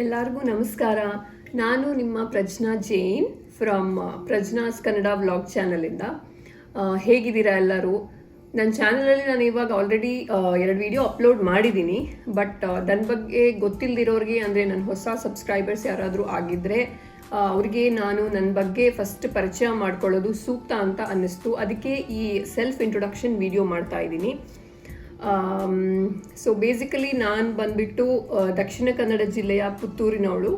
ಎಲ್ಲರಿಗೂ ನಮಸ್ಕಾರ. ನಾನು ನಿಮ್ಮ ಪ್ರಜ್ನಾ ಜೈನ್ ಫ್ರಮ್ ಪ್ರಜ್ನಾಸ್ ಕನ್ನಡ ವ್ಲಾಗ್ ಚಾನಲಿಂದ. ಹೇಗಿದ್ದೀರಾ ಎಲ್ಲರೂ? ನನ್ನ ಚಾನಲಲ್ಲಿ ನಾನು ಇವಾಗ ಆಲ್ರೆಡಿ 2 ವಿಡಿಯೋ ಅಪ್ಲೋಡ್ ಮಾಡಿದ್ದೀನಿ. ಬಟ್ ನನ್ನ ಬಗ್ಗೆ ಗೊತ್ತಿಲ್ಲದಿರೋರಿಗೆ, ಅಂದರೆ ನನ್ನ ಹೊಸ ಸಬ್ಸ್ಕ್ರೈಬರ್ಸ್ ಯಾರಾದರೂ ಆಗಿದ್ದರೆ ಅವ್ರಿಗೆ ನಾನು ನನ್ನ ಬಗ್ಗೆ ಫಸ್ಟ್ ಪರಿಚಯ ಮಾಡ್ಕೊಳ್ಳೋದು ಸೂಕ್ತ ಅಂತ ಅನ್ನಿಸ್ತು. ಅದಕ್ಕೆ ಈ ಸೆಲ್ಫ್ ಇಂಟ್ರೊಡಕ್ಷನ್ ವಿಡಿಯೋ ಮಾಡ್ತಾ ಇದ್ದೀನಿ. ಸೊ ಬೇಸಿಕಲಿ ನಾನು ಬಂದ್ಬಿಟ್ಟು ದಕ್ಷಿಣ ಕನ್ನಡ ಜಿಲ್ಲೆಯ ಪುತ್ತೂರಿನವಳು,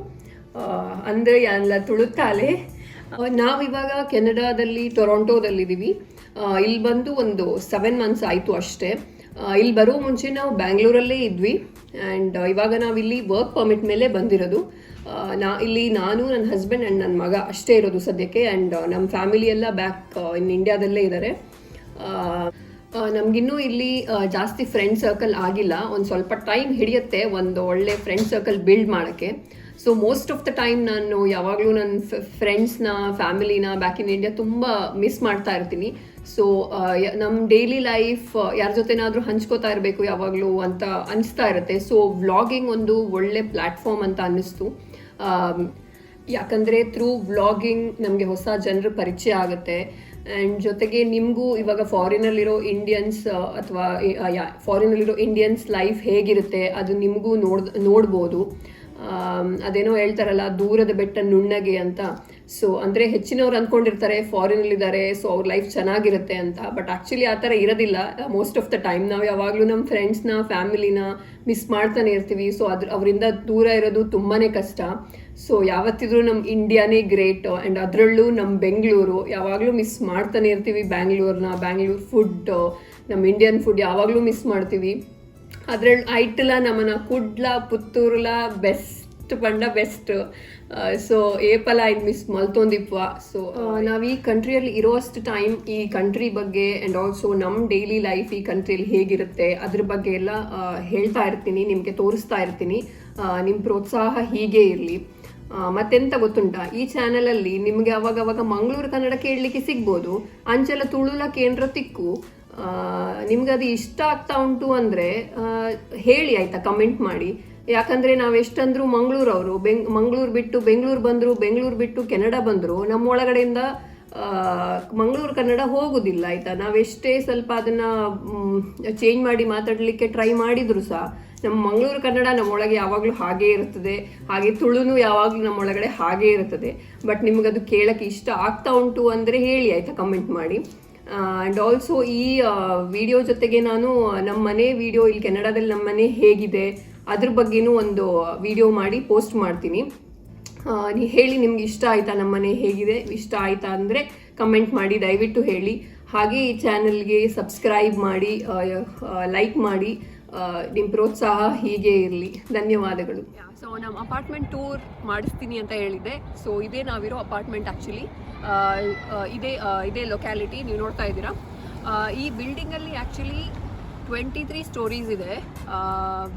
ಅಂದರೆ ಎಲ್ಲ ತುಳುತ್ತಾಲೆ. ನಾವಿವಾಗ ಕೆನಡಾದಲ್ಲಿ ಟೊರೊಂಟೋದಲ್ಲಿದ್ದೀವಿ. ಇಲ್ಲಿ ಬಂದು ಒಂದು 7 months ಆಯಿತು ಅಷ್ಟೇ. ಇಲ್ಲಿ ಬರೋ ಮುಂಚೆ ನಾವು ಬ್ಯಾಂಗ್ಳೂರಲ್ಲೇ ಇದ್ವಿ. ಆ್ಯಂಡ್ ಇವಾಗ ನಾವಿಲ್ಲಿ ವರ್ಕ್ ಪರ್ಮಿಟ್ ಮೇಲೆ ಬಂದಿರೋದು. ಇಲ್ಲಿ ನಾನು, ನನ್ನ ಹಸ್ಬೆಂಡ್ ಆ್ಯಂಡ್ ನನ್ನ ಮಗ ಅಷ್ಟೇ ಇರೋದು ಸದ್ಯಕ್ಕೆ. ಆ್ಯಂಡ್ ನಮ್ಮ ಫ್ಯಾಮಿಲಿ ಎಲ್ಲ ಬ್ಯಾಕ್ ಇನ್ ಇಂಡಿಯಾದಲ್ಲೇ ಇದ್ದಾರೆ. ನಮಗಿನ್ನೂ ಇಲ್ಲಿ ಜಾಸ್ತಿ ಫ್ರೆಂಡ್ ಸರ್ಕಲ್ ಆಗಿಲ್ಲ. ಒಂದು ಸ್ವಲ್ಪ ಟೈಮ್ ಹಿಡಿಯುತ್ತೆ ಒಂದು ಒಳ್ಳೆ ಫ್ರೆಂಡ್ ಸರ್ಕಲ್ ಬಿಲ್ಡ್ ಮಾಡೋಕ್ಕೆ. So most of the time ನಾನು ಯಾವಾಗಲೂ ನನ್ನ ಫ್ರೆಂಡ್ಸ್ನ, ಫ್ಯಾಮಿಲಿನ ಬ್ಯಾಕ್ ಇನ್ ಇಂಡಿಯಾ ತುಂಬ ಮಿಸ್ ಮಾಡ್ತಾ ಇರ್ತೀನಿ. ಸೊ ನಮ್ಮ ಡೈಲಿ ಲೈಫ್ ಯಾರ ಜೊತೆನಾದರೂ ಹಂಚ್ಕೋತಾ ಇರಬೇಕು ಯಾವಾಗಲೂ ಅಂತ ಅನಿಸ್ತಾ ಇರುತ್ತೆ. ಸೊ ವ್ಲಾಗಿಂಗ್ ಒಂದು ಒಳ್ಳೆ ಪ್ಲ್ಯಾಟ್ಫಾರ್ಮ್ ಅಂತ ಅನ್ನಿಸ್ತು. ಯಾಕಂದರೆ ಥ್ರೂ ವ್ಲಾಗಿಂಗ್ ನಮಗೆ ಹೊಸ ಜನರ ಪರಿಚಯ ಆಗುತ್ತೆ. ಆ್ಯಂಡ್ ಜೊತೆಗೆ ನಿಮಗೂ ಇವಾಗ ಫಾರಿನಲ್ಲಿರೋ ಇಂಡಿಯನ್ಸ್ ಅಥವಾ ಫಾರಿನಲ್ಲಿರೋ ಇಂಡಿಯನ್ಸ್ ಲೈಫ್ ಹೇಗಿರುತ್ತೆ ಅದು ನಿಮಗೂ ನೋಡ್ಬೋದು. ಅದೇನೋ ಹೇಳ್ತಾರಲ್ಲ, ದೂರದ ಬೆಟ್ಟ ನುಣ್ಣಗೆ ಅಂತ. ಸೊ ಅಂದರೆ ಹೆಚ್ಚಿನವ್ರು ಅಂದ್ಕೊಂಡಿರ್ತಾರೆ ಫಾರಿನಲ್ಲಿದ್ದಾರೆ, ಸೊ ಅವ್ರ ಲೈಫ್ ಚೆನ್ನಾಗಿರುತ್ತೆ ಅಂತ. ಬಟ್ ಆ್ಯಕ್ಚುಲಿ ಆ ಥರ ಇರೋದಿಲ್ಲ. ಮೋಸ್ಟ್ ಆಫ್ ದ ಟೈಮ್ ನಾವು ಯಾವಾಗಲೂ ನಮ್ಮ ಫ್ರೆಂಡ್ಸ್ನ, ಫ್ಯಾಮಿಲಿನ ಮಿಸ್ ಮಾಡ್ತಾನೆ ಇರ್ತೀವಿ. ಸೊ ಅವರಿಂದ ದೂರ ಇರೋದು ತುಂಬಾ ಕಷ್ಟ. ಸೊ ಯಾವತ್ತಿದ್ರೂ ನಮ್ಮ ಇಂಡಿಯಾನೇ ಗ್ರೇಟ್. ಆ್ಯಂಡ್ ಅದರಲ್ಲೂ ನಮ್ಮ ಬೆಂಗಳೂರು ಯಾವಾಗಲೂ ಮಿಸ್ ಮಾಡ್ತಾನೆ ಇರ್ತೀವಿ. ಬ್ಯಾಂಗ್ಳೂರು ಫುಡ್, ನಮ್ಮ ಇಂಡಿಯನ್ ಫುಡ್ ಯಾವಾಗಲೂ ಮಿಸ್ ಮಾಡ್ತೀವಿ. ಅದ್ರಲ್ಲಿ ಐಟಲ ನಮ್ಮನ್ನ ಕುಡ್ಲ ಪುತ್ತೂರ್ಲ ಬೆಸ್ಟ್ ಪಂಡ ಬೆಸ್ಟ್. ಸೊ ಏಪಲ ಇದು ಮಿಸ್ ಮಲ್ತೊಂದಿಪ್ಪ. ಸೊ ನಾವು ಈ ಕಂಟ್ರಿಯಲ್ಲಿ ಇರೋಷ್ಟು ಟೈಮ್ ಈ ಕಂಟ್ರಿ ಬಗ್ಗೆ ಆ್ಯಂಡ್ ಆಲ್ಸೋ ನಮ್ಮ ಡೈಲಿ ಲೈಫ್ ಈ ಕಂಟ್ರಿಯಲ್ಲಿ ಹೇಗಿರುತ್ತೆ ಅದ್ರ ಬಗ್ಗೆ ಎಲ್ಲ ಹೇಳ್ತಾ ಇರ್ತೀನಿ, ನಿಮಗೆ ತೋರಿಸ್ತಾ ಇರ್ತೀನಿ. ನಿಮ್ಮ ಪ್ರೋತ್ಸಾಹ ಹೀಗೆ ಇರಲಿ. ಮತ್ತೆಂತ ಗೊತ್ತುಂಟಾ, ಈ ಚಾನಲಲ್ಲಿ ನಿಮಗೆ ಅವಾಗವಾಗ ಮಂಗಳೂರು ಕನ್ನಡ ಕೇಳಲಿಕ್ಕೆ ಸಿಗ್ಬೋದು. ಅಂಚೆಲ್ಲ ತುಳುಲ ಕೇಂದ್ರ ತಿಕ್ಕು. ನಿಮ್ಗೆ ಅದು ಇಷ್ಟ ಆಗ್ತಾ ಉಂಟು ಅಂದರೆ ಹೇಳಿ ಆಯಿತಾ, ಕಮೆಂಟ್ ಮಾಡಿ. ಯಾಕಂದರೆ ನಾವು ಎಷ್ಟಂದ್ರೂ ಮಂಗಳೂರವರು, ಮಂಗಳೂರು ಬಿಟ್ಟು ಬೆಂಗಳೂರು ಬಂದರು, ಬೆಂಗಳೂರು ಬಿಟ್ಟು ಕೆನಡಾ ಬಂದರು, ನಮ್ಮ ಒಳಗಡೆಯಿಂದ ಮಂಗಳೂರು ಕನ್ನಡ ಹೋಗೋದಿಲ್ಲ ಆಯಿತಾ. ನಾವೆಷ್ಟೇ ಸ್ವಲ್ಪ ಅದನ್ನು ಚೇಂಜ್ ಮಾಡಿ ಮಾತಾಡಲಿಕ್ಕೆ ಟ್ರೈ ಮಾಡಿದ್ರು ಸಹ ನಮ್ಮ ಮಂಗಳೂರು ಕನ್ನಡ ನಮ್ಮೊಳಗೆ ಯಾವಾಗಲೂ ಹಾಗೇ ಇರ್ತದೆ. ಹಾಗೆ ತುಳುನು ಯಾವಾಗಲೂ ನಮ್ಮೊಳಗಡೆ ಹಾಗೇ ಇರ್ತದೆ. ಬಟ್ ನಿಮಗದು ಕೇಳೋಕ್ಕೆ ಇಷ್ಟ ಆಗ್ತಾ ಉಂಟು ಅಂದರೆ ಹೇಳಿ ಆಯಿತಾ, ಕಮೆಂಟ್ ಮಾಡಿ. ಆ್ಯಂಡ್ ಆಲ್ಸೋ ಈ ವಿಡಿಯೋ ಜೊತೆಗೆ ನಾನು ನಮ್ಮ ಮನೆ ವಿಡಿಯೋ, ಇಲ್ಲಿ ಕೆನಡಾದಲ್ಲಿ ನಮ್ಮ ಮನೆ ಹೇಗಿದೆ ಅದ್ರ ಬಗ್ಗೆನೂ ಒಂದು ವಿಡಿಯೋ ಮಾಡಿ ಪೋಸ್ಟ್ ಮಾಡ್ತೀನಿ. ಹೇಳಿ ನಿಮ್ಗೆ ಇಷ್ಟ ಆಯಿತಾ, ನಮ್ಮ ಮನೆ ಹೇಗಿದೆ, ಇಷ್ಟ ಆಯಿತಾ ಅಂದರೆ ಕಮೆಂಟ್ ಮಾಡಿ, ದಯವಿಟ್ಟು ಹೇಳಿ. ಹಾಗೆ ಈ ಚಾನಲ್ಗೆ ಸಬ್ಸ್ಕ್ರೈಬ್ ಮಾಡಿ, ಲೈಕ್ ಮಾಡಿ. ನಿಮ್ಮ ಪ್ರೋತ್ಸಾಹ ಹೀಗೆ ಇರಲಿ. ಧನ್ಯವಾದಗಳು. ಸೊ ನಮ್ಮ ಅಪಾರ್ಟ್ಮೆಂಟ್ ಟೂರ್ ಮಾಡಿಸ್ತೀನಿ ಅಂತ ಹೇಳಿದ್ದೆ. ಸೊ ಇದೇ ನಾವಿರೋ ಅಪಾರ್ಟ್ಮೆಂಟ್. ಆ್ಯಕ್ಚುಲಿ ಇದೇ ಲೊಕ್ಯಾಲಿಟಿ ನೀವು ನೋಡ್ತಾ ಇದ್ದೀರಾ. ಈ ಬಿಲ್ಡಿಂಗಲ್ಲಿ ಆ್ಯಕ್ಚುಲಿ 23 ಸ್ಟೋರೀಸ್ ಇದೆ.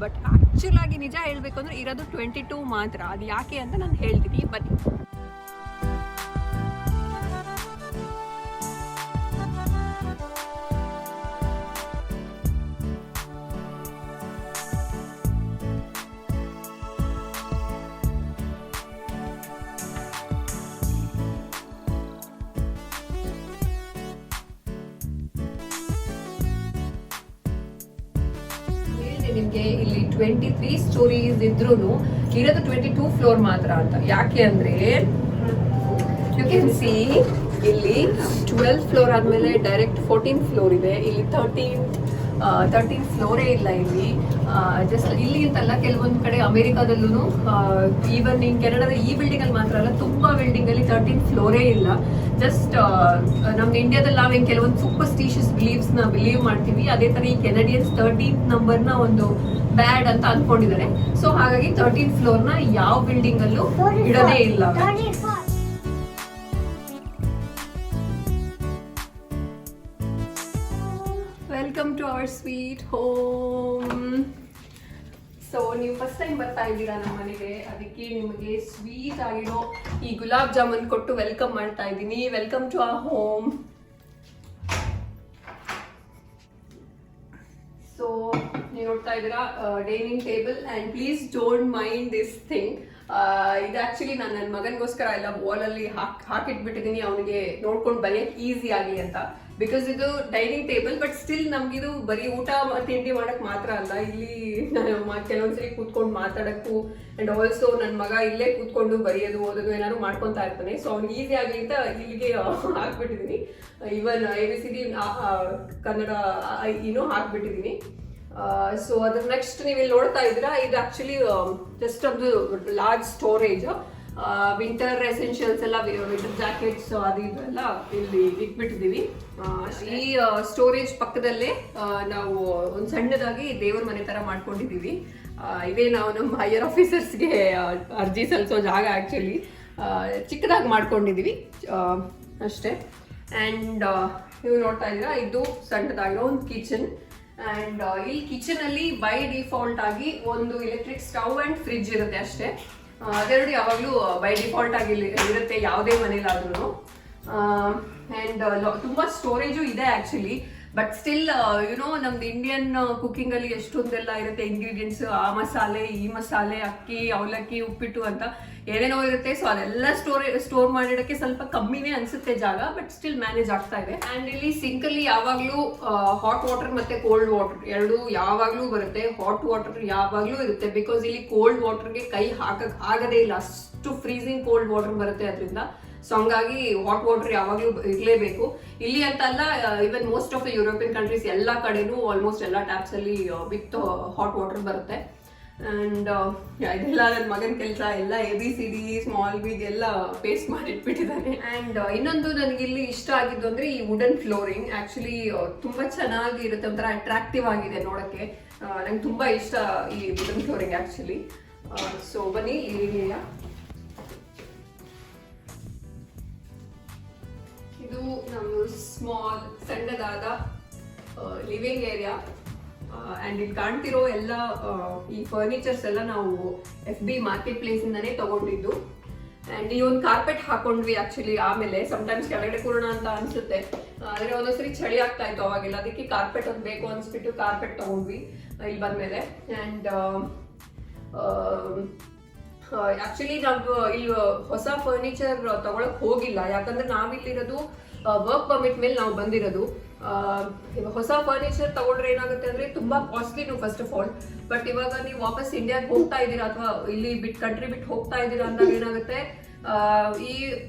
ಬಟ್ ಆ್ಯಕ್ಚುಲಾಗಿ ನಿಜ ಹೇಳಬೇಕು ಅಂದರೆ ಇರೋದು 22 ಮಾತ್ರ. ಅದು ಯಾಕೆ ಅಂತ ನಾನು ಹೇಳ್ತೀನಿ, ಬನ್ನಿ. ನಿಮಗೆ ಇಲ್ಲಿ 23 ಸ್ಟೋರೀಸ್ ಇದ್ರೂ ಇರೋದು 22 ಫ್ಲೋರ್ ಮಾತ್ರ ಅಂತ. ಯಾಕೆ ಅಂದರೆ ಯು ಕ್ಯಾನ್ ಸಿ ಇಲ್ಲಿ 12 ಫ್ಲೋರ್ ಆದಮೇಲೆ ಡೈರೆಕ್ಟ್ 14th ಫ್ಲೋರ್ ಇದೆ. ಇಲ್ಲಿ 13th ಫ್ಲೋರೇ ಇಲ್ಲ ಇಲ್ಲಿ. ಜಸ್ಟ್ ಇಲ್ಲಿ ಅಂತಲ್ಲ, ಕೆಲವೊಂದು ಕಡೆ ಅಮೆರಿಕಾದಲ್ಲೂ ಈವನ್ ಇನ್ ಕೆನಡಾದ ಈ ಬಿಲ್ಡಿಂಗಲ್ಲಿ ಮಾತ್ರ ಅಲ್ಲ, ತುಂಬ ಬಿಲ್ಡಿಂಗಲ್ಲಿ 13th ಫ್ಲೋರೇ ಇಲ್ಲ. ಜಸ್ಟ್ ನಮ್ಮ ಇಂಡಿಯಾದಲ್ಲಿ ನಾವೇನು ಕೆಲವೊಂದು ಸೂಪರ್ಸ್ಟಿಷಿಯಸ್ ಬಿಲೀವ್ಸ್ನ ಬಿಲೀವ್ ಮಾಡ್ತೀವಿ, ಅದೇ ಥರ ಈ ಕೆನಡಿಯನ್ಸ್ 13th ನಂಬರ್ನ ಒಂದು ಬ್ಯಾಡ್ ಅಂತ ಅಂದ್ಕೊಂಡಿದ್ದಾರೆ. ಸೊ ಹಾಗಾಗಿ 13th ಫ್ಲೋರ್ನ ಯಾವ ಬಿಲ್ಡಿಂಗಲ್ಲೂ ಇಡೋದೇ ಇಲ್ಲ. Welcome to our sweet home. So ನೀವು ಫಸ್ಟ್ ಟೈಮ್ ಬರ್ತಾ ಇದ್ದೀರಾ ನಮ್ಮ ಮನೆಗೆ, ಅದಕ್ಕೆ ನಿಮಗೆ ಸ್ವೀಟ್ ಆಗಿರೋ ಈ ಗುಲಾಬ್ ಜಾಮೂನ್ ಕೊಟ್ಟು ವೆಲ್ಕಮ್ ಮಾಡ್ತಾ ಇದ್ದೀನಿ. Welcome to our home. So ನೀವು ನೋಡ್ತಾ ಇದ್ದೀರಾ dining table and please don't mind this thing. ಇದು ಆ್ಯಕ್ಚುಲಿ ನಾನು ನನ್ನ ಮಗನಿಗೋಸ್ಕರ ಎಲ್ಲ ವಾಲಲ್ಲಿ ಹಾಕಿಟ್ಬಿಟ್ಟಿದ್ದೀನಿ, ಅವನಿಗೆ ನೋಡ್ಕೊಂಡು ಬರೆಯೋಕ್ಕೆ ಈಸಿ ಆಗಲಿ ಅಂತ. ಬಿಕಾಸ್ ಇದು ಡೈನಿಂಗ್ ಟೇಬಲ್, ಬಟ್ ಸ್ಟಿಲ್ ನಮಗಿದು ಬರೀ ಊಟ ತಿಂಡಿ ಮಾಡೋಕ್ಕೆ ಮಾತ್ರ ಅಲ್ಲ, ಇಲ್ಲಿ ಕೆಲವೊಂದ್ಸರಿ ಕೂತ್ಕೊಂಡು ಮಾತಾಡೋಕ್ಕೂ ಆ್ಯಂಡ್ ಆಲ್ಸೋ ನನ್ನ ಮಗ ಇಲ್ಲೇ ಕೂತ್ಕೊಂಡು ಬರೆಯೋದು ಓದೋದು ಏನಾದ್ರು ಮಾಡ್ಕೊತಾ ಇರ್ತಾನೆ. ಸೊ ಅವ್ನಿಗೆ ಈಸಿ ಆಗಲಿ ಅಂತ ಇಲ್ಲಿಗೆ ಹಾಕ್ಬಿಟ್ಟಿದ್ದೀನಿ. ಈವನ್ ABCD ಕನ್ನಡ ಹಾಕ್ಬಿಟ್ಟಿದ್ದೀನಿ. ಸೊ ಅದ್ರ ನೆಕ್ಸ್ಟ್ ನೀವು ಇಲ್ಲಿ ನೋಡ್ತಾ ಇದ್ದೀರಾ, ಇದು ಆ್ಯಕ್ಚುಲಿ ಜಸ್ಟ್ ಒಂದು ಲಾರ್ಜ್ ಸ್ಟೋರೇಜ್. ವಿಂಟರ್ ಎಸೆನ್ಷಿಯಲ್ಸ್ ಎಲ್ಲ, ವಿಂಟರ್ ಜಾಕೆಟ್ಸ್ ಅದು ಇದು ಎಲ್ಲ ಇಲ್ಲಿ ಇಟ್ಬಿಟ್ಟಿದ್ದೀವಿ. ಈ ಸ್ಟೋರೇಜ್ ಪಕ್ಕದಲ್ಲೇ ನಾವು ಒಂದು ಸಣ್ಣದಾಗಿ ದೇವ್ರ ಮನೆ ಥರ ಮಾಡ್ಕೊಂಡಿದ್ದೀವಿ. ಇದೇ ನಾವು ನಮ್ಮ ಹೈಯರ್ ಆಫೀಸರ್ಸ್ಗೆ ಅರ್ಜಿ ಸಲ್ಲಿಸೋ ಜಾಗ. ಆ್ಯಕ್ಚುಲಿ ಚಿಕ್ಕದಾಗಿ ಮಾಡ್ಕೊಂಡಿದ್ದೀವಿ ಅಷ್ಟೇ. ಆ್ಯಂಡ್ ನೀವು ನೋಡ್ತಾ ಇದ್ದೀರಾ, ಇದು ಸಣ್ಣದಾಗಿರೋ ಒಂದು ಕಿಚನ್. ಆ್ಯಂಡ್ ಈ ಕಿಚನಲ್ಲಿ ಬೈ ಡಿಫಾಲ್ಟ್ ಆಗಿ ಒಂದು ಎಲೆಕ್ಟ್ರಿಕ್ ಸ್ಟವ್ ಆ್ಯಂಡ್ ಫ್ರಿಡ್ಜ್ ಇರುತ್ತೆ ಅಷ್ಟೇ. ಅದೆರಡು ಯಾವಾಗಲೂ ಬೈ ಡಿಫಾಲ್ಟ್ ಆಗಿ ಇರುತ್ತೆ ಯಾವುದೇ ಮನೇಲಾದ್ರೂ. ಆ್ಯಂಡ್ ತುಂಬ ಸ್ಟೋರೇಜು ಇದೆ ಆ್ಯಕ್ಚುಲಿ. ಬಟ್ ಸ್ಟಿಲ್ ನಮ್ದು ಇಂಡಿಯನ್ ಕುಕ್ಕಿಂಗಲ್ಲಿ ಎಷ್ಟೊಂದೆಲ್ಲ ಇರುತ್ತೆ ಇಂಗ್ರೀಡಿಯೆಂಟ್ಸ್, ಆ ಮಸಾಲೆ ಈ ಮಸಾಲೆ, ಅಕ್ಕಿ ಅವಲಕ್ಕಿ ಉಪ್ಪಿಟ್ಟು ಅಂತ ಏನೇನೋ ಇರುತ್ತೆ. ಸೊ ಅದೆಲ್ಲ ಸ್ಟೋರ್ ಮಾಡಿಡೋಕ್ಕೆ ಸ್ವಲ್ಪ ಕಮ್ಮಿನೇ ಅನಿಸುತ್ತೆ ಜಾಗ, ಬಟ್ ಸ್ಟಿಲ್ ಮ್ಯಾನೇಜ್ ಆಗ್ತಾ ಇದೆ. ಆ್ಯಂಡ್ ಇಲ್ಲಿ ಸಿಂಕಲ್ಲಿ ಯಾವಾಗಲೂ ಹಾಟ್ ವಾಟರ್ ಮತ್ತು ಕೋಲ್ಡ್ ವಾಟರ್ ಎರಡು ಯಾವಾಗಲೂ ಬರುತ್ತೆ. ಹಾಟ್ ವಾಟರ್ ಯಾವಾಗಲೂ ಇರುತ್ತೆ, ಬಿಕಾಸ್ ಇಲ್ಲಿ ಕೋಲ್ಡ್ ವಾಟರ್ಗೆ ಕೈ ಹಾಕಕ್ಕೆ ಆಗದೇ ಇಲ್ಲ, ಅಷ್ಟು ಫ್ರೀಸಿಂಗ್ ಕೋಲ್ಡ್ ವಾಟರ್ ಬರುತ್ತೆ ಅದರಿಂದ. ಸೊ ಹಂಗಾಗಿ ಹಾಟ್ ವಾಟರ್ ಯಾವಾಗಲೂ ಇರಲೇಬೇಕು. ಇಲ್ಲಿ ಅಂತ ಅಲ್ಲ, even most of the European countries ಎಲ್ಲ ಕಡೆನೂ ಆಲ್ಮೋಸ್ಟ್ ಎಲ್ಲ ಟ್ಯಾಪ್ಸಲ್ಲಿ ವಿತ್ ಹಾಟ್ ವಾಟರ್ ಬರುತ್ತೆ. ಆ್ಯಂಡ್ ಇದೆಲ್ಲ ನನ್ನ ಮಗನ ಕೆಲಸ, ಎಲ್ಲ ABCD ಸ್ಮಾಲ್ ಬಿಗ್ ಎಲ್ಲ ಪೇಸ್ಟ್ ಮಾಡಿಟ್ಬಿಟ್ಟಿದ್ದಾನೆ. ಆ್ಯಂಡ್ ಇನ್ನೊಂದು ನನಗಿಲ್ಲಿ ಇಷ್ಟ ಆಗಿದ್ದು ಅಂದರೆ ಈ ವುಡನ್ ಫ್ಲೋರಿಂಗ್. ಆ್ಯಕ್ಚುಲಿ ತುಂಬ ಚೆನ್ನಾಗಿರುತ್ತೆ, ಒಂಥರ ಅಟ್ರಾಕ್ಟಿವ್ ಆಗಿದೆ ನೋಡೋಕ್ಕೆ. ನಂಗೆ ತುಂಬ ಇಷ್ಟ ಈ ವುಡನ್ ಫ್ಲೋರಿಂಗ್ ಆ್ಯಕ್ಚುಲಿ. ಸೊ ಬನ್ನಿ ಇಲ್ಲಿಯ ಇದು ನಮ್ಮ ಸ್ಮಾಲ್ ಸಣ್ಣದಾದ ಲಿವಿಂಗ್ ಏರಿಯಾ. ಆ್ಯಂಡ್ ಇಲ್ಲಿ ಕಾಣ್ತಿರೋ ಎಲ್ಲ ಈ ಫರ್ನಿಚರ್ಸ್ ಎಲ್ಲ ನಾವು FB ಮಾರ್ಕೆಟ್ ಪ್ಲೇಸಿಂದನೇ ತಗೊಂಡಿದ್ದು. ಆ್ಯಂಡ್ ಈ ಒಂದು ಕಾರ್ಪೆಟ್ ಹಾಕೊಂಡ್ವಿ ಆ್ಯಕ್ಚುಲಿ. ಆಮೇಲೆ ಸಮ್ಟೈಮ್ಸ್ ಕೆಳಗಡೆ ಕೂರೋಣ ಅಂತ ಅನಿಸುತ್ತೆ, ಆದರೆ ಒಂದೊಂದ್ಸರಿ ಚಳಿ ಆಗ್ತಾ ಇತ್ತು ಅವಾಗೆಲ್ಲ, ಅದಕ್ಕೆ ಕಾರ್ಪೆಟ್ ಒಂದು ಬೇಕು ಅನಿಸ್ಬಿಟ್ಟು ಕಾರ್ಪೆಟ್ ತಗೊಂಡ್ವಿ ಇಲ್ಲಿ ಬಂದಮೇಲೆ. ಆ್ಯಂಡ್ ಆ್ಯಕ್ಚುಲಿ ನಾವು ಇಲ್ಲಿ ಹೊಸ ಫರ್ನಿಚರ್ ತಗೊಳಕ್ ಹೋಗಿಲ್ಲ, ಯಾಕಂದ್ರೆ ನಾವಿಲ್ಲಿರೋದು ವರ್ಕ್ ಪರ್ಮಿಟ್ ಮೇಲೆ ನಾವು ಬಂದಿರೋದು. ಹೊಸ ಫರ್ನಿಚರ್ ತಗೊಂಡ್ರೆ ಏನಾಗುತ್ತೆ ಅಂದರೆ ತುಂಬ ಕಾಸ್ಟ್ಲಿನು ಫಸ್ಟ್ ಆಫ್ ಆಲ್. ಬಟ್ ಇವಾಗ ನೀವು ವಾಪಸ್ ಇಂಡಿಯಾಗೆ ಹೋಗ್ತಾ ಇದ್ದೀರಾ ಅಥವಾ ಇಲ್ಲಿ ಕಂಟ್ರಿ ಬಿಟ್ಟು ಹೋಗ್ತಾ ಇದ್ದೀರಾ ಅಂದಾಗ ಏನಾಗುತ್ತೆ, ಈ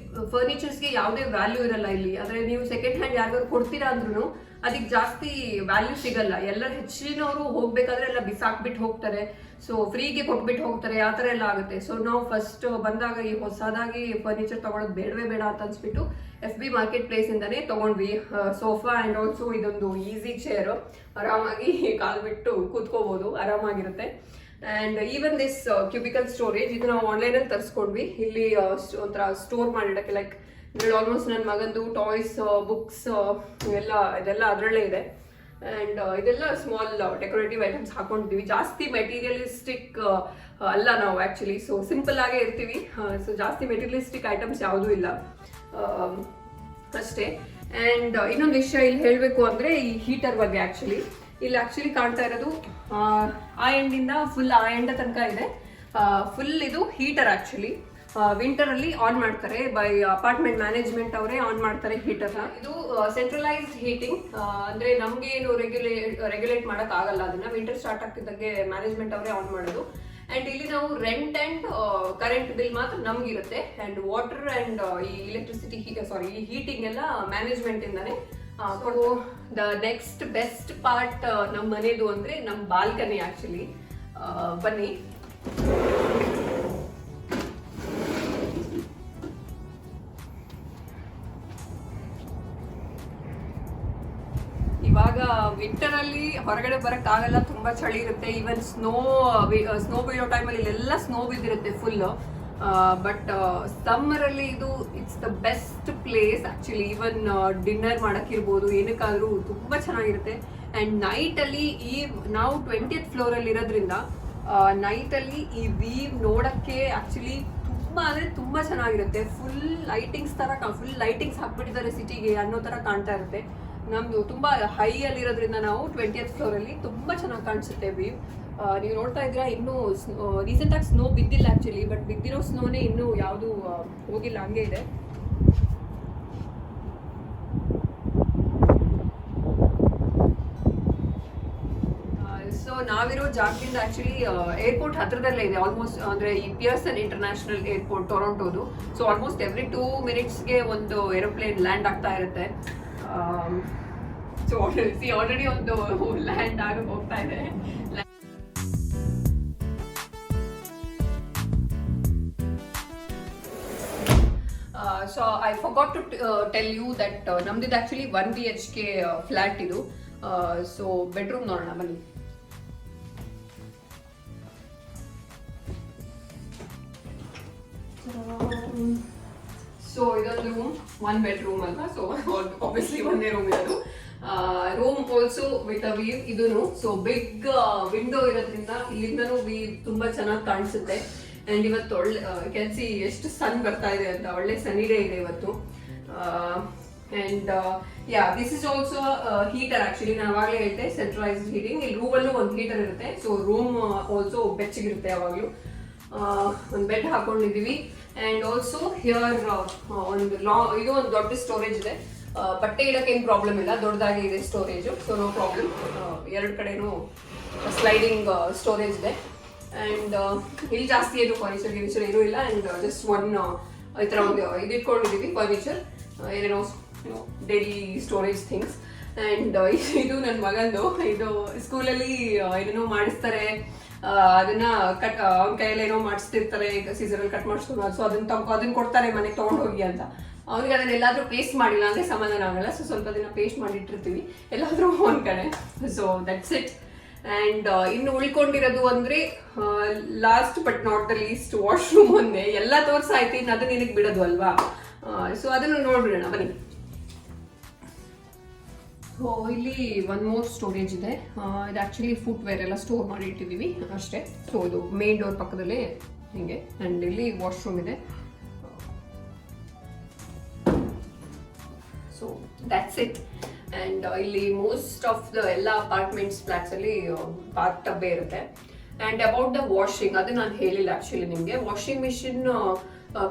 ಫರ್ನಿಚರ್ಸ್ಗೆ ಯಾವುದೇ ವ್ಯಾಲ್ಯೂ ಇರಲ್ಲ ಇಲ್ಲಿ. ಅಂದರೆ ನೀವು ಸೆಕೆಂಡ್ ಹ್ಯಾಂಡ್ ಯಾರಿಗಾದ್ರು ಕೊಡ್ತೀರಾ ಅಂದ್ರೂ ಅದಕ್ಕೆ ಜಾಸ್ತಿ ವ್ಯಾಲ್ಯೂ ಸಿಗಲ್ಲ. ಎಲ್ಲ ಹೆಚ್ಚಿನವರು ಹೋಗ್ಬೇಕಾದ್ರೆ ಎಲ್ಲ ಬಿಸಾಕ್ಬಿಟ್ಟು ಹೋಗ್ತಾರೆ, ಸೊ ಫ್ರೀಗೆ ಕೊಟ್ಬಿಟ್ಟು ಹೋಗ್ತಾರೆ, ಆ ಥರ ಎಲ್ಲ ಆಗುತ್ತೆ. ಸೊ ನಾವು ಫಸ್ಟ್ ಬಂದಾಗ ಈ ಹೊಸದಾಗಿ ಫರ್ನಿಚರ್ ತಗೊಳ್ಳೋದು ಬೇಡವೇ ಬೇಡ ಅಂತ ಅನ್ಸ್ಬಿಟ್ಟು FB ಮಾರ್ಕೆಟ್ ಪ್ಲೇಸಿಂದನೇ ತೊಗೊಂಡ್ವಿ. ಸೋಫಾ ಆ್ಯಂಡ್ ಆಲ್ಸೋ ಇದೊಂದು ಈಸಿ ಚೇರು, ಆರಾಮಾಗಿ ಕಾಲು ಬಿಟ್ಟು ಕೂತ್ಕೋಬೋದು, ಆರಾಮಾಗಿರುತ್ತೆ. And even this cubicle storage, ಇದು ನಾವು ಆನ್ಲೈನಲ್ಲಿ ತರಿಸ್ಕೊಂಡ್ವಿ. ಇಲ್ಲಿ ಒಂಥರ ಸ್ಟೋರ್ ಮಾಡಿಡೋಕ್ಕೆ, ಲೈಕ್ ಇದರಲ್ಲಿ ಆಲ್ಮೋಸ್ಟ್ ನನ್ನ ಮಗಂದು ಟಾಯ್ಸ್, ಬುಕ್ಸ್ ಇದೆಲ್ಲ ಅದರಲ್ಲೇ ಇದೆ. ಆ್ಯಂಡ್ ಇದೆಲ್ಲ ಸ್ಮಾಲ್ ಡೆಕೋರೇಟಿವ್ ಐಟಮ್ಸ್ ಹಾಕೊಂಡಿದ್ದೀವಿ. ಜಾಸ್ತಿ ಮೆಟೀರಿಯಲಿಸ್ಟಿಕ್ ಅಲ್ಲ ನಾವು ಆ್ಯಕ್ಚುಲಿ, ಸೊ ಸಿಂಪಲ್ ಆಗೇ ಇರ್ತೀವಿ. ಸೊ ಜಾಸ್ತಿ ಮೆಟೀರಿಯಲಿಸ್ಟಿಕ್ ಐಟಮ್ಸ್ ಯಾವುದೂ ಇಲ್ಲ ಅಷ್ಟೇ. ಆ್ಯಂಡ್ ಇನ್ನೊಂದು ವಿಷಯ ಇಲ್ಲಿ ಹೇಳಬೇಕು ಅಂದರೆ ಈ ಹೀಟರ್ ಬಗ್ಗೆ. ಇಲ್ಲಿ ಆ್ಯಕ್ಚುಲಿ ಕಾಣ್ತಾ ಇರೋದು ಆ ಎಂಡಿಂದ ಫುಲ್ ಆ ಎಂಡ ತನಕ ಇದೆ. ಫುಲ್ ಇದು ಹೀಟರ್ ಆ್ಯಕ್ಚುಲಿ. ವಿಂಟರಲ್ಲಿ ಆನ್ ಮಾಡ್ತಾರೆ, ಬೈ ಅಪಾರ್ಟ್ಮೆಂಟ್ ಮ್ಯಾನೇಜ್ಮೆಂಟ್ ಅವರೇ ಆನ್ ಮಾಡ್ತಾರೆ ಹೀಟರ್ನ. ಇದು ಸೆಂಟ್ರಲೈಸ್ಡ್ ಹೀಟಿಂಗ್, ಅಂದರೆ ನಮಗೆ ಏನು ರೆಗ್ಯುಲೇಟ್ ಮಾಡೋಕ್ಕಾಗಲ್ಲ ಅದನ್ನು. ವಿಂಟರ್ ಸ್ಟಾರ್ಟ್ ಆಗ್ತಿದ್ದಂಗೆ ಮ್ಯಾನೇಜ್ಮೆಂಟ್ ಅವರೇ ಆನ್ ಮಾಡೋದು. ಆ್ಯಂಡ್ ಇಲ್ಲಿ ನಾವು ರೆಂಟ್ ಆ್ಯಂಡ್ ಕರೆಂಟ್ ಬಿಲ್ ಮಾತ್ರ ನಮಗಿರುತ್ತೆ. ಆ್ಯಂಡ್ ವಾಟರ್ ಆ್ಯಂಡ್ ಈ ಎಲೆಕ್ಟ್ರಿಸಿಟಿ ಈ ಹೀಟಿಂಗ್ ಎಲ್ಲ ಮ್ಯಾನೇಜ್ಮೆಂಟಿಂದಾನೆ. ದ ನೆಕ್ಸ್ಟ್ ಬೆಸ್ಟ್ ಪಾರ್ಟ್ ನಮ್ಮ ಮನೆದು ಅಂದರೆ ನಮ್ಮ ಬಾಲ್ಕನಿ ಆ್ಯಕ್ಚುಲಿ. ಬನ್ನಿ. ಇವಾಗ ವಿಂಟರಲ್ಲಿ ಹೊರಗಡೆ ಬರೋಕ್ಕಾಗಲ್ಲ, ತುಂಬ ಚಳಿ ಇರುತ್ತೆ. ಈವನ್ ಸ್ನೋ ಬೀಳೋ ಟೈಮಲ್ಲಿ ಇಲ್ಲೆಲ್ಲ ಸ್ನೋ ಬಿದ್ದಿರುತ್ತೆ ಫುಲ್. ಬಟ್ ಸಮ್ಮರಲ್ಲಿ ಇದು it's the best place actually. Even dinner ಮಾಡೋಕ್ಕಿರ್ಬೋದು, ಏನಕ್ಕಾದರೂ ತುಂಬ ಚೆನ್ನಾಗಿರುತ್ತೆ. ಆ್ಯಂಡ್ ನೈಟಲ್ಲಿ ನಾವು 20th ಫ್ಲೋರಲ್ಲಿ ಇರೋದ್ರಿಂದ ನೈಟಲ್ಲಿ ಈ ವೀವ್ ನೋಡೋಕ್ಕೆ ಆ್ಯಕ್ಚುಲಿ ತುಂಬ ಅಂದರೆ ತುಂಬ ಚೆನ್ನಾಗಿರುತ್ತೆ. ಫುಲ್ ಲೈಟಿಂಗ್ಸ್ ಥರ ಫುಲ್ ಲೈಟಿಂಗ್ಸ್ ಹಾಕ್ಬಿಟ್ಟಿದ್ದಾರೆ ಸಿಟಿಗೆ ಅನ್ನೋ ಥರ ಕಾಣ್ತಾ ಇರುತ್ತೆ. ನಮ್ಮದು ತುಂಬ ಹೈಯಲ್ಲಿರೋದ್ರಿಂದ ನಾವು 20th ಫ್ಲೋರಲ್ಲಿ ತುಂಬ ಚೆನ್ನಾಗಿ ಕಾಣಿಸುತ್ತೆ ವ್ಯೂ. ನೀವು ನೋಡ್ತಾ ಇದ್ದೀರಾ, ಇನ್ನೂ ರೀಸೆಂಟಾಗಿ ಸ್ನೋ ಬಿದ್ದಿಲ್ಲ ಆ್ಯಕ್ಚುಲಿ, ಬಟ್ ಬಿದ್ದಿರೋ ಸ್ನೋನೇ ಇನ್ನೂ ಯಾವುದೂ ಹೋಗಿಲ್ಲ, ಹಂಗೆ ಇದೆ. ಸೊ ನಾವಿರೋ ಜಾಗದಿಂದ ಆ್ಯಕ್ಚುಲಿ ಏರ್ಪೋರ್ಟ್ ಹತ್ರದಲ್ಲೇ ಇದೆ ಆಲ್ಮೋಸ್ಟ್. ಅಂದರೆ ಈ ಪಿಯರ್ಸನ್ ಇಂಟರ್ನ್ಯಾಷನಲ್ ಏರ್ಪೋರ್ಟ್ ಟೊರೊಂಟೋದು. ಸೊ ಆಲ್ಮೋಸ್ಟ್ ಎವ್ರಿ 2 minutesಗೆ ಒಂದು ಏರೋಪ್ಲೇನ್ ಲ್ಯಾಂಡ್ ಆಗ್ತಾ ಇರುತ್ತೆ. ಸೊ ಆಲ್ರೆಡಿ ಒಂದು ಲ್ಯಾಂಡ್ ಆಗಿ ಹೋಗ್ತಾ ಇದೆ. So I forgot to tell you that ನಮ್ದಿದ್ದು ಆ್ಯಕ್ಚುಲಿ 1 BHK ಫ್ಲ್ಯಾಟ್ ಇದು. ಸೊ ಬೆಡ್ರೂಮ್ ನೋಡೋಣ ಬನ್ನಿ. ಸೊ ಇದೊಂದು ರೂಮ್, 1 bedroom ಅಲ್ವಾ, ಸೊ ಆಬ್ವಿಯಸ್ಲಿ ಒಂದೇ ರೂಮ್ ಇರೋದು. Room also with a view ಇದೂನು. ಸೊ ಬಿಗ್ ವಿಂಡೋ ಇರೋದ್ರಿಂದ ಇಲ್ಲಿಂದನೂ ವ್ಯೂ ತುಂಬ ಚೆನ್ನಾಗಿ ಕಾಣಿಸುತ್ತೆ. ಆ್ಯಂಡ್ ಇವತ್ತು ಒಳ್ಳೆ ಕ್ಯಾನ್ ಸಿ ಎಷ್ಟು ಸನ್ ಬರ್ತಾ ಇದೆ ಅಂತ, ಒಳ್ಳೆ ಸನ್ನಿ ಡೇ ಇದೆ ಇವತ್ತು. And yeah this is also heater. Actually ನಾನು ಆವಾಗಲೇ ಹೇಳ್ತೆ ಸೆಂಟ್ರಲೈಸ್ಡ್ ಹೀಟಿಂಗ್. ಇಲ್ಲಿ ರೂಮಲ್ಲೂ ಒಂದು ಹೀಟರ್ ಇರುತ್ತೆ. ಸೊ ರೂಮ್ ಆಲ್ಸೋ ಬೆಚ್ಚಗಿರುತ್ತೆ ಯಾವಾಗಲೂ. ಒಂದು ಬೆಡ್ ಹಾಕೊಂಡಿದ್ದೀವಿ. ಆ್ಯಂಡ್ ಆಲ್ಸೋ ಹಿಯರ್ ಒಂದು ಇದು ಒಂದು ದೊಡ್ಡ ಸ್ಟೋರೇಜ್ ಇದೆ. ಬಟ್ಟೆ ಇಡೋಕೆ ಏನು ಪ್ರಾಬ್ಲಮ್ ಇಲ್ಲ, ದೊಡ್ಡದಾಗಿ ಇದೆ ಸ್ಟೋರೇಜು. So no problem. 2 ಕಡೆನೂ ಸ್ಲೈಡಿಂಗ್ ಸ್ಟೋರೇಜ್ ಇದೆ. ಆ್ಯಂಡ್ ಇಲ್ಲಿ ಜಾಸ್ತಿ ಏನು ಫರ್ನಿಚರ್ ಏನೂ ಇಲ್ಲ. ಆ್ಯಂಡ್ ಜಸ್ಟ್ ಈ ಥರ ಒಂದು ಇದು ಇಟ್ಕೊಂಡಿದ್ದೀವಿ ಫರ್ನಿಚರ್, ಏನೇನೋ ಡೈಲಿ ಸ್ಟೋರೇಜ್ ಥಿಂಗ್ಸ್. ಆ್ಯಂಡ್ ಇದು ನನ್ನ ಮಗಂದು. ಇದು ಸ್ಕೂಲಲ್ಲಿ ಏನೇನೋ ಮಾಡಿಸ್ತಾರೆ, ಅದನ್ನ ಅವ್ನ ಕೈಯಲ್ಲಿ ಏನೋ ಮಾಡಿಸ್ತಿರ್ತಾರೆ, ಈಗ ಸೀಸರಲ್ಲಿ ಕಟ್ ಮಾಡಿಸ್ಕೊಂಡು. ಸೊ ಅದನ್ನ ಕೊಡ್ತಾರೆ ಮನೆಗೆ ತೊಗೊಂಡೋಗಿ ಅಂತ. ಅವ್ರಿಗೆ ಅದನ್ನ ಎಲ್ಲಾದರೂ ಪೇಸ್ಟ್ ಮಾಡಿಲ್ಲ ಅಂದರೆ ಸಮಾಧಾನ ಆಗಲ್ಲ. ಸೊ ಸ್ವಲ್ಪ ದಿನ ಪೇಸ್ಟ್ ಮಾಡಿಟ್ಟಿರ್ತೀವಿ ಎಲ್ಲಾದರೂ ಒಂದು ಕಡೆ. So that's it. ಆ್ಯಂಡ್ ಇನ್ನು ಉಳ್ಕೊಂಡಿರೋದು ಅಂದರೆ last but not the least washroom ಒಂದೇ. ಎಲ್ಲ ತೋರಿಸಾಯ್ತು, ಇನ್ನು ಅದನ್ನ ನಿನಗೆ ಬಿಡೋದು ಅಲ್ವಾ. ಸೊ ಅದನ್ನು ನೋಡ್ಬಿಡೋಣ ಬನ್ನಿ. ಸೊ ಇಲ್ಲಿ 1 more ಸ್ಟೋರೇಜ್ ಇದೆ. ಇದು ಆ್ಯಕ್ಚುಲಿ ಫುಟ್ವೇರ್ ಎಲ್ಲ ಸ್ಟೋರ್ ಮಾಡಿ ಇಟ್ಟಿದ್ದೀವಿ ಅಷ್ಟೇ. ಸೊ ಇದು ಮೇನ್ ಡೋರ್ ಪಕ್ಕದಲ್ಲೇ ಹೀಗೆ. ಆ್ಯಂಡ್ ಇಲ್ಲಿ ವಾಶ್ರೂಮ್ ಇದೆ. So that's it. ಆ್ಯಂಡ್ ಇಲ್ಲಿ ಮೋಸ್ಟ್ ಆಫ್ ದ ಎಲ್ಲ ಅಪಾರ್ಟ್ಮೆಂಟ್ಸ್ ಫ್ಲ್ಯಾಟ್ಸಲ್ಲಿ ಬಾತ್ ಟಬ್ಬೇ ಇರುತ್ತೆ. ಆ್ಯಂಡ್ ಅಬೌಟ್ ದ ವಾಷಿಂಗ್, ಅದು ನಾನು ಹೇಳಿಲ್ಲ ಆ್ಯಕ್ಚುಲಿ ನಿಮಗೆ. ವಾಷಿಂಗ್ ಮಿಷಿನ್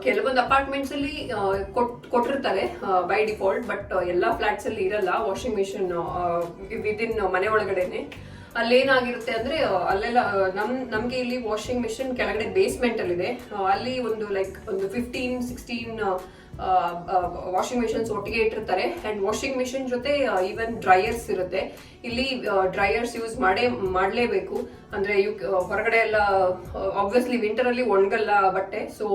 ಕೆಲವೊಂದು ಅಪಾರ್ಟ್ಮೆಂಟ್ಸ್ ಅಲ್ಲಿ ಕೊಟ್ಟಿರ್ತಾರೆ ಬೈ ಡಿಫಾಲ್ಟ್, ಬಟ್ ಎಲ್ಲ ಫ್ಲಾಟ್ಸ್ ಅಲ್ಲಿ ಇರಲ್ಲ ವಾಷಿಂಗ್ ಮಿಷಿನ್ ವಿದಿನ್ ಮನೆ ಒಳಗಡೆನೆ. ಅಲ್ಲೇನಾಗಿರುತ್ತೆ ಅಂದ್ರೆ ಅಲ್ಲೆಲ್ಲ ನಮ್ಗೆ ಇಲ್ಲಿ ವಾಷಿಂಗ್ ಮಿಷಿನ್ ಕೆಳಗಡೆ ಬೇಸ್ಮೆಂಟ್ ಅಲ್ಲಿ ಇದೆ. ಅಲ್ಲಿ ಒಂದು ಲೈಕ್ ಒಂದು 15-16 ವಾಷಿಂಗ್ ಮಿಷನ್ಸ್ ಒಟ್ಟಿಗೆ ಇಟ್ಟಿರ್ತಾರೆ. ಅಂಡ್ ವಾಷಿಂಗ್ ಮಿಷಿನ್ ಜೊತೆ ಈವನ್ ಡ್ರೈಯರ್ಸ್ ಇರುತ್ತೆ. ಇಲ್ಲಿ ಡ್ರೈಯರ್ಸ್ ಯೂಸ್ ಮಾಡಲೇಬೇಕು. ಅಂದ್ರೆ ಹೊರಗಡೆ ಎಲ್ಲ ಆಬ್ವಿಯಸ್ಲಿ ವಿಂಟರ್ ಅಲ್ಲಿ ಒಣಗಲ್ಲ ಬಟ್ಟೆ. ಸೊ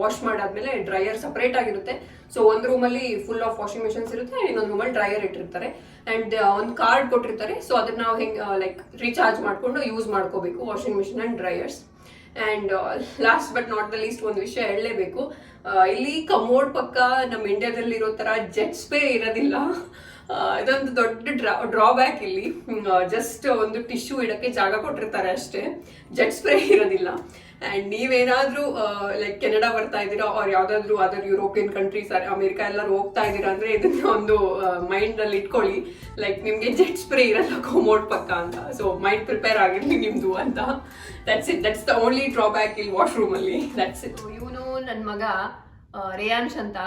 ವಾಶ್ ಮಾಡಾದ್ಮೇಲೆ ಡ್ರೈಯರ್ ಸಪರೇಟ್ ಆಗಿರುತ್ತೆ. ಸೊ ಒಂದು ರೂಮಲ್ಲಿ ಫುಲ್ ಆಫ್ ವಾಷಿಂಗ್ ಮಿಷನ್ಸ್ ಇರುತ್ತೆ, ಇನ್ನೊಂದು ರೂಮಲ್ಲಿ ಡ್ರೈಯರ್ ಇಟ್ಟಿರ್ತಾರೆ. ಅಂಡ್ ಒಂದು ಕಾರ್ಡ್ ಕೊಟ್ಟಿರ್ತಾರೆ. ಸೊ ಅದನ್ನ ನಾವು ಹೆಂಗೆ ಲೈಕ್ ರೀಚಾರ್ಜ್ ಮಾಡ್ಕೊಂಡು ಯೂಸ್ ಮಾಡ್ಕೋಬೇಕು washing machine and dryers. And last but not the least ಒಂದು ವಿಷಯ ಹೇಳಲೇಬೇಕು. ಇಲ್ಲಿ ಕಮೋಡ್ ಪಕ್ಕ ನಮ್ಮ ಇಂಡಿಯಾದಲ್ಲಿ ಇರೋ ಥರ ಜೆಟ್ ಸ್ಪ್ರೇ ಇರೋದಿಲ್ಲ. ಇದೊಂದು ದೊಡ್ಡ ಡ್ರಾಬ್ಯಾಕ್ ಇಲ್ಲಿ. ಜಸ್ಟ್ ಒಂದು ಟಿಶ್ಯೂ ಇಡೋಕ್ಕೆ ಜಾಗ ಕೊಟ್ಟಿರ್ತಾರೆ ಅಷ್ಟೇ, ಜೆಟ್ ಸ್ಪ್ರೇ ಇರೋದಿಲ್ಲ. ಆ್ಯಂಡ್ ನೀವೇನಾದರೂ ಲೈಕ್ ಕೆನಡಾ ಬರ್ತಾ ಇದ್ದೀರಾ ಅವ್ರು ಯಾವುದಾದ್ರೂ ಅದರ್ ಯುರೋಪಿಯನ್ ಕಂಟ್ರೀಸ್ ಅಮೆರಿಕಾ ಎಲ್ಲರೂ ಹೋಗ್ತಾ ಇದ್ದೀರಾ ಅಂದರೆ ಇದನ್ನ ಒಂದು ಮೈಂಡಲ್ಲಿ ಇಟ್ಕೊಳ್ಳಿ. ಲೈಕ್ ನಿಮಗೆ ಜೆಟ್ ಸ್ಪ್ರೇ ಇರಲ್ಲ ಕಮೋಡ್ ಪಕ್ಕ ಅಂತ. ಸೊ ಮೈಂಡ್ ಪ್ರಿಪೇರ್ ಆಗಿರಲಿ ನಿಮ್ಮದು ಅಂತ. ದಟ್ಸ್ ದ ಓನ್ಲಿ ಡ್ರಾಬ್ಯಾಕ್ ಇಲ್ಲಿ ವಾಶ್ರೂಮಲ್ಲಿ. That's it. ಇವನು ನನ್ನ ಮಗ ರೇಯಾನ್ಶ್ ಅಂತ.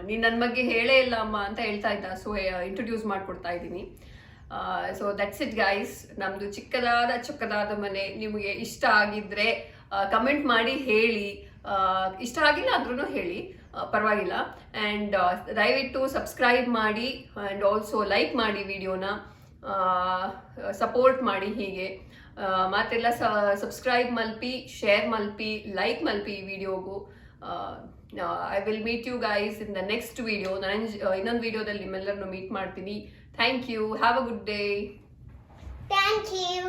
ನೀನು ನನ್ನ ಬಗ್ಗೆ ಹೇಳೇ ಇಲ್ಲ ಅಮ್ಮ ಅಂತ ಹೇಳ್ತಾ ಇದ್ದ. ಸೊ ಇಂಟ್ರೊಡ್ಯೂಸ್ ಮಾಡಿಕೊಡ್ತಾ ಇದ್ದೀನಿ. So that's it guys. ನಮ್ಮದು ಚಿಕ್ಕದಾದ ಮನೆ ನಿಮಗೆ ಇಷ್ಟ ಆಗಿದ್ರೆ ಕಮೆಂಟ್ ಮಾಡಿ ಹೇಳಿ. ಇಷ್ಟ ಆಗಿಲ್ಲ ಅಂದ್ರೂ ಹೇಳಿ, ಪರವಾಗಿಲ್ಲ. ಆ್ಯಂಡ್ ದಯವಿಟ್ಟು ಸಬ್ಸ್ಕ್ರೈಬ್ ಮಾಡಿ ಆ್ಯಂಡ್ ಆಲ್ಸೋ ಲೈಕ್ ಮಾಡಿ ವಿಡಿಯೋನ, ಸಪೋರ್ಟ್ ಮಾಡಿ. ಹೀಗೆ ಮಾತೆಲ್ಲ ಸಬ್ಸ್ಕ್ರೈಬ್ ಮಲ್ಪಿ, ಶೇರ್ ಮಲ್ಪಿ, ಲೈಕ್ ಮಲ್ಪಿ ವಿಡಿಯೋಗೂ. I will meet you guys in the next video. ನಾನು ಇನ್ನೊಂದು ವಿಡಿಯೋದಲ್ಲಿ ನಿಮ್ಮೆಲ್ಲರನ್ನು ಮೀಟ್ ಮಾಡ್ತೀನಿ. Thank you. Have a good day. Thank you.